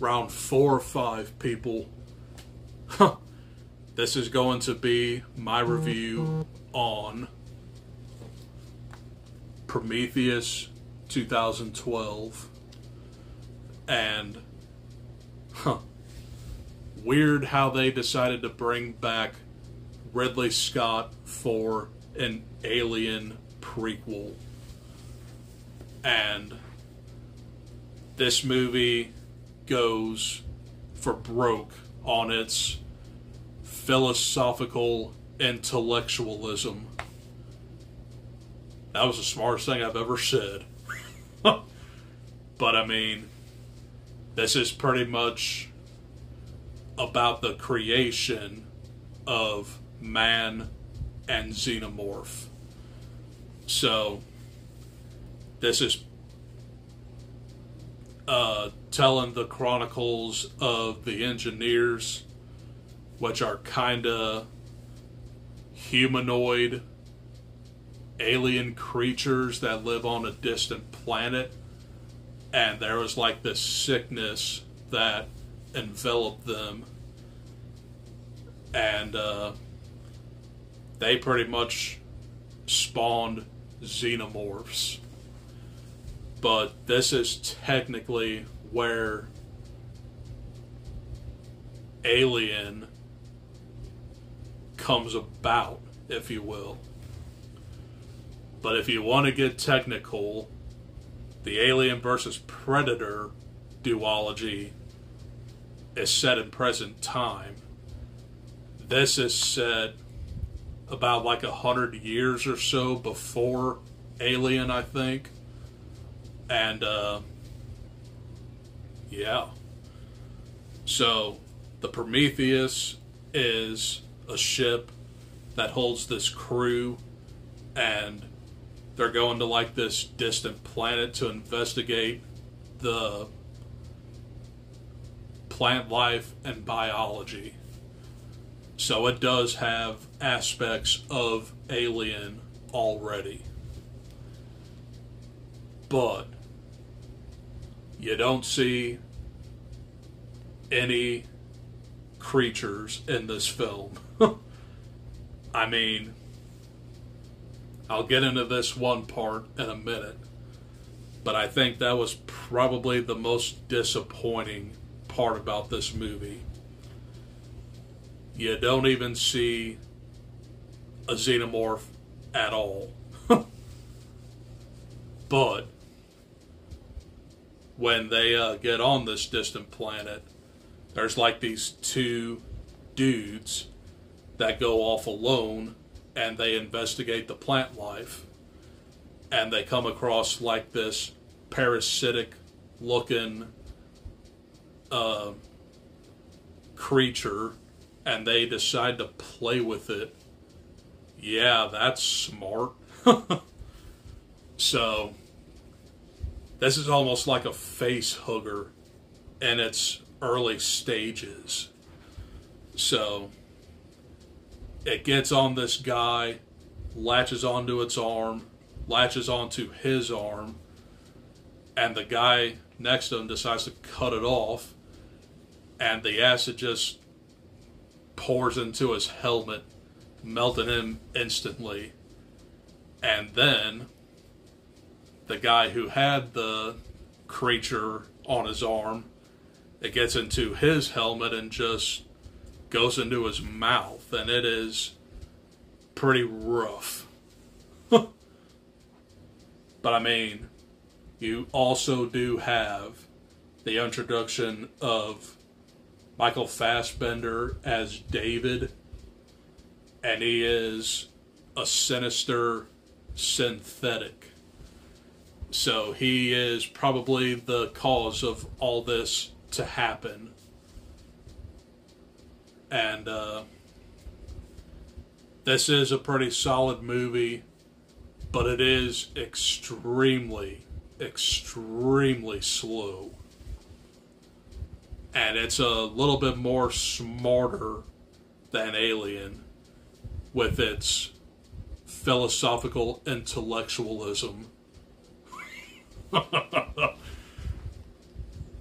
around 4 or 5 people. This is going to be my review on Prometheus 2012. And weird how they decided to bring back Ridley Scott for an Alien prequel. And this movie goes for broke on its philosophical intellectualism. That was the smartest thing I've ever said. But I mean, this is pretty much about the creation of man and Xenomorph. So, this is telling the chronicles of the engineers, which are kinda humanoid alien creatures that live on a distant planet. And there was like this sickness that enveloped them. And they pretty much spawned Xenomorphs. But this is technically where Alien comes about, if you will. But if you want to get technical, the Alien versus Predator duology is set in present time. This is set about like 100 years or so before Alien, I think. And, yeah. So, the Prometheus is a ship that holds this crew, and they're going to like this distant planet to investigate the plant life and biology. So it does have aspects of Alien already. But you don't see any creatures in this film. I mean, I'll get into this one part in a minute, but I think that was probably the most disappointing part about this movie. You don't even see a Xenomorph at all. But when they get on this distant planet, there's like these 2 dudes that go off alone, and they investigate the plant life, and they come across like this parasitic looking creature, and they decide to play with it. Yeah, that's smart. So this is almost like a face hugger in its early stages. So it gets on this guy, latches onto its arm, latches onto his arm, and the guy next to him decides to cut it off, and the acid just pours into his helmet, melting him instantly. And then the guy who had the creature on his arm, it gets into his helmet and just goes into his mouth, and it is pretty rough. But I mean, you also do have the introduction of Michael Fassbender as David, and he is a sinister synthetic. So he is probably the cause of all this to happen. And this is a pretty solid movie, but it is extremely, extremely slow. And it's a little bit more smarter than Alien with its philosophical intellectualism.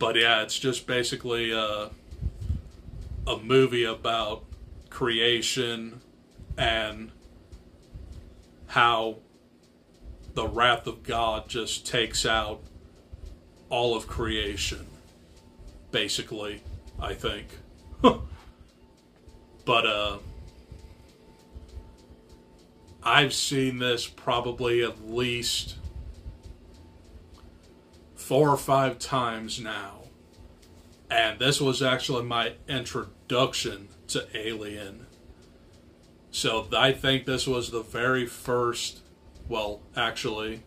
But yeah, it's just basically a movie about creation and how the wrath of God just takes out all of creation, basically, I think. But I've seen this probably at least 4 or 5 times now. And this was actually my introduction to Alien. So I think this was the very first, well, actually,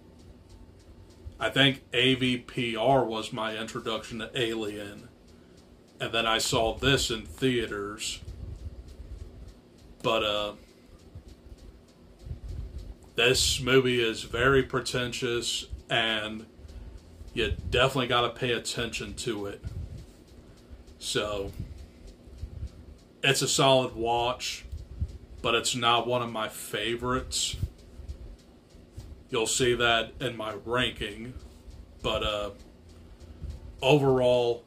I think AVPR was my introduction to Alien. And then I saw this in theaters. But this movie is very pretentious, and you definitely got to pay attention to it. So, it's a solid watch, but it's not one of my favorites. You'll see that in my ranking. But overall,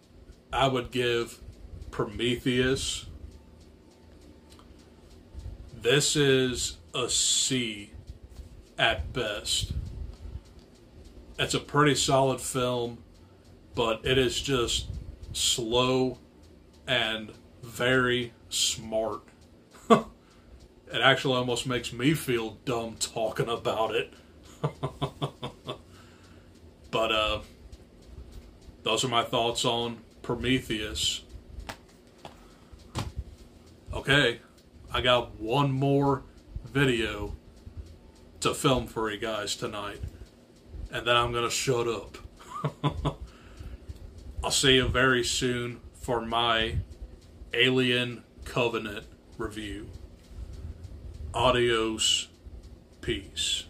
I would give Prometheus. This is a C at best. It's a pretty solid film, but it is just slow and very smart. It actually almost makes me feel dumb talking about it. But those are my thoughts on Prometheus. Okay, I got one more video to film for you guys tonight, and then I'm gonna shut up. I'll see you very soon for my Alien Covenant review. Adios. Peace.